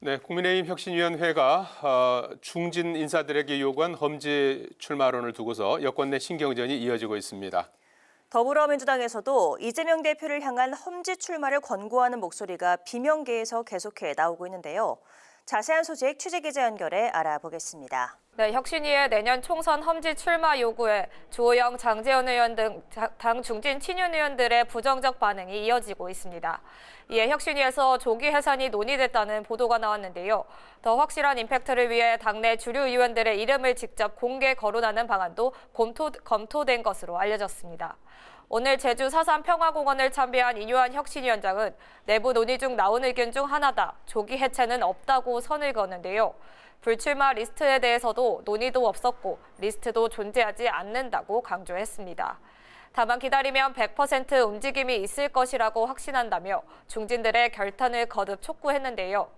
네, 국민의힘 혁신위원회가 중진 인사들에게 요구한 험지 출마론을 두고서 여권 내 신경전이 이어지고 있습니다. 더불어민주당에서도 이재명 대표를 향한 험지 출마를 권고하는 목소리가 비명계에서 계속해 나오고 있는데요. 자세한 소식 취재기자 연결해 알아보겠습니다. 네, 혁신위의 내년 총선 험지 출마 요구에 주호영, 장제원 의원 등 당 중진 친윤 의원들의 부정적 반응이 이어지고 있습니다. 이에 혁신위에서 조기 해산이 논의됐다는 보도가 나왔는데요. 더 확실한 임팩트를 위해 당내 주류 의원들의 이름을 직접 공개 거론하는 방안도 검토된 것으로 알려졌습니다. 오늘 제주 4.3 평화공원을 참배한 인유한 혁신위원장은 내부 논의 중 나온 의견 중 하나다. 조기 해체는 없다고 선을 그었는데요. 불출마 리스트에 대해서도 논의도 없었고 리스트도 존재하지 않는다고 강조했습니다. 다만 기다리면 100% 움직임이 있을 것이라고 확신한다며 중진들의 결단을 거듭 촉구했는데요.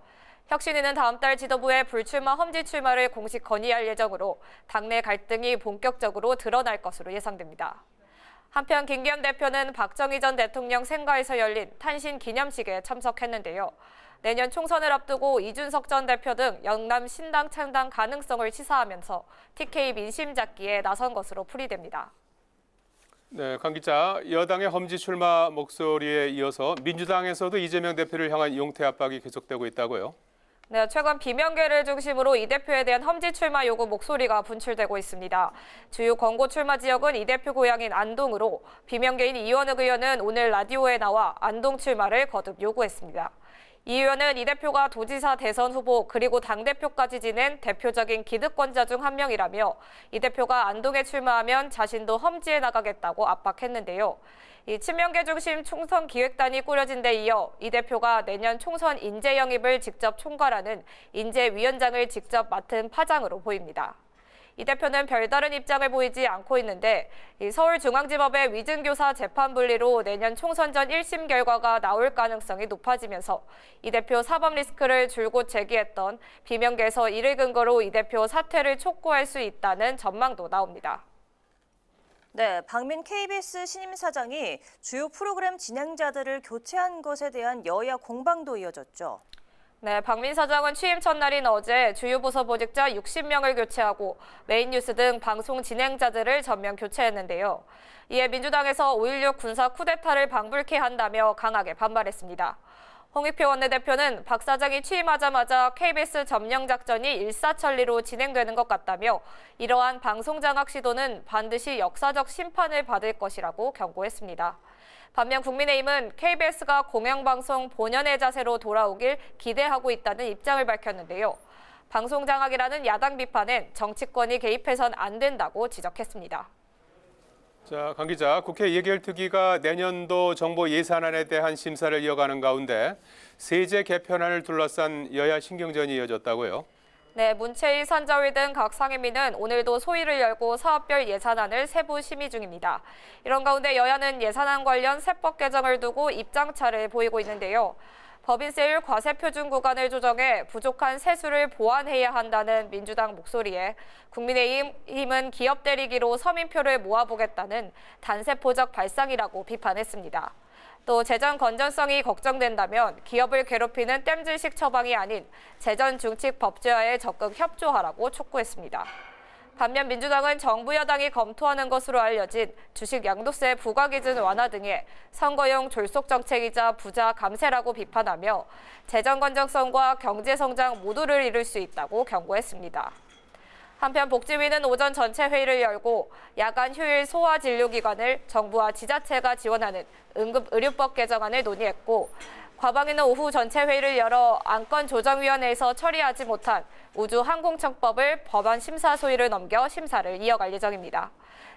혁신위는 다음 달 지도부에 불출마 험지 출마를 공식 건의할 예정으로 당내 갈등이 본격적으로 드러날 것으로 예상됩니다. 한편 김기현 대표는 박정희 전 대통령 생가에서 열린 탄신 기념식에 참석했는데요. 내년 총선을 앞두고 이준석 전 대표 등 영남 신당 창당 가능성을 시사하면서 TK 민심 잡기에 나선 것으로 풀이됩니다. 네, 강 기자, 여당의 험지 출마 목소리에 이어서 민주당에서도 이재명 대표를 향한 용태 압박이 계속되고 있다고요? 네, 최근 비명계를 중심으로 이 대표에 대한 험지 출마 요구 목소리가 분출되고 있습니다. 주요 권고 출마 지역은 이 대표 고향인 안동으로 비명계인 이원욱 의원은 오늘 라디오에 나와 안동 출마를 거듭 요구했습니다. 이 의원은 이 대표가 도지사 대선 후보 그리고 당대표까지 지낸 대표적인 기득권자 중 한 명이라며 이 대표가 안동에 출마하면 자신도 험지에 나가겠다고 압박했는데요. 이 친명계 중심 총선 기획단이 꾸려진 데 이어 이 대표가 내년 총선 인재 영입을 직접 총괄하는 인재위원장을 직접 맡은 파장으로 보입니다. 이 대표는 별다른 입장을 보이지 않고 있는데 서울중앙지법의 위증교사 재판 분리로 내년 총선 전 1심 결과가 나올 가능성이 높아지면서 이 대표 사법 리스크를 줄곧 제기했던 비명계에서 이를 근거로 이 대표 사퇴를 촉구할 수 있다는 전망도 나옵니다. 네, 박민 KBS 신임 사장이 주요 프로그램 진행자들을 교체한 것에 대한 여야 공방도 이어졌죠. 네, 박민 사장은 취임 첫날인 어제 주요 부서 보직자 60명을 교체하고 메인 뉴스 등 방송 진행자들을 전면 교체했는데요. 이에 민주당에서 5.16 군사 쿠데타를 방불케 한다며 강하게 반발했습니다. 홍익표 원내대표는 박 사장이 취임하자마자 KBS 점령 작전이 일사천리로 진행되는 것 같다며 이러한 방송 장악 시도는 반드시 역사적 심판을 받을 것이라고 경고했습니다. 반면 국민의힘은 KBS가 공영방송 본연의 자세로 돌아오길 기대하고 있다는 입장을 밝혔는데요. 방송 장악이라는 야당 비판엔 정치권이 개입해선 안 된다고 지적했습니다. 자, 강 기자, 국회 예결특위가 내년도 정보 예산안에 대한 심사를 이어가는 가운데 세제 개편안을 둘러싼 여야 신경전이 이어졌다고요? 네, 문체위, 산자위 등 각 상임위는 오늘도 소위를 열고 사업별 예산안을 세부 심의 중입니다. 이런 가운데 여야는 예산안 관련 세법 개정을 두고 입장차를 보이고 있는데요. 법인세율 과세표준 구간을 조정해 부족한 세수를 보완해야 한다는 민주당 목소리에 국민의힘은 기업 대리기로 서민표를 모아보겠다는 단세포적 발상이라고 비판했습니다. 또 재정 건전성이 걱정된다면 기업을 괴롭히는 땜질식 처방이 아닌 재정 중칙 법제화에 적극 협조하라고 촉구했습니다. 반면 민주당은 정부 여당이 검토하는 것으로 알려진 주식 양도세 부과 기준 완화 등의 선거용 졸속 정책이자 부자 감세라고 비판하며 재정 건전성과 경제 성장 모두를 이룰 수 있다고 경고했습니다. 한편 복지위는 오전 전체 회의를 열고 야간 휴일 소아 진료기관을 정부와 지자체가 지원하는 응급의료법 개정안을 논의했고 과방위는 오후 전체 회의를 열어 안건조정위원회에서 처리하지 못한 우주항공청법을 법안 심사 소위를 넘겨 심사를 이어갈 예정입니다.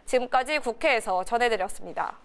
지금까지 국회에서 전해드렸습니다.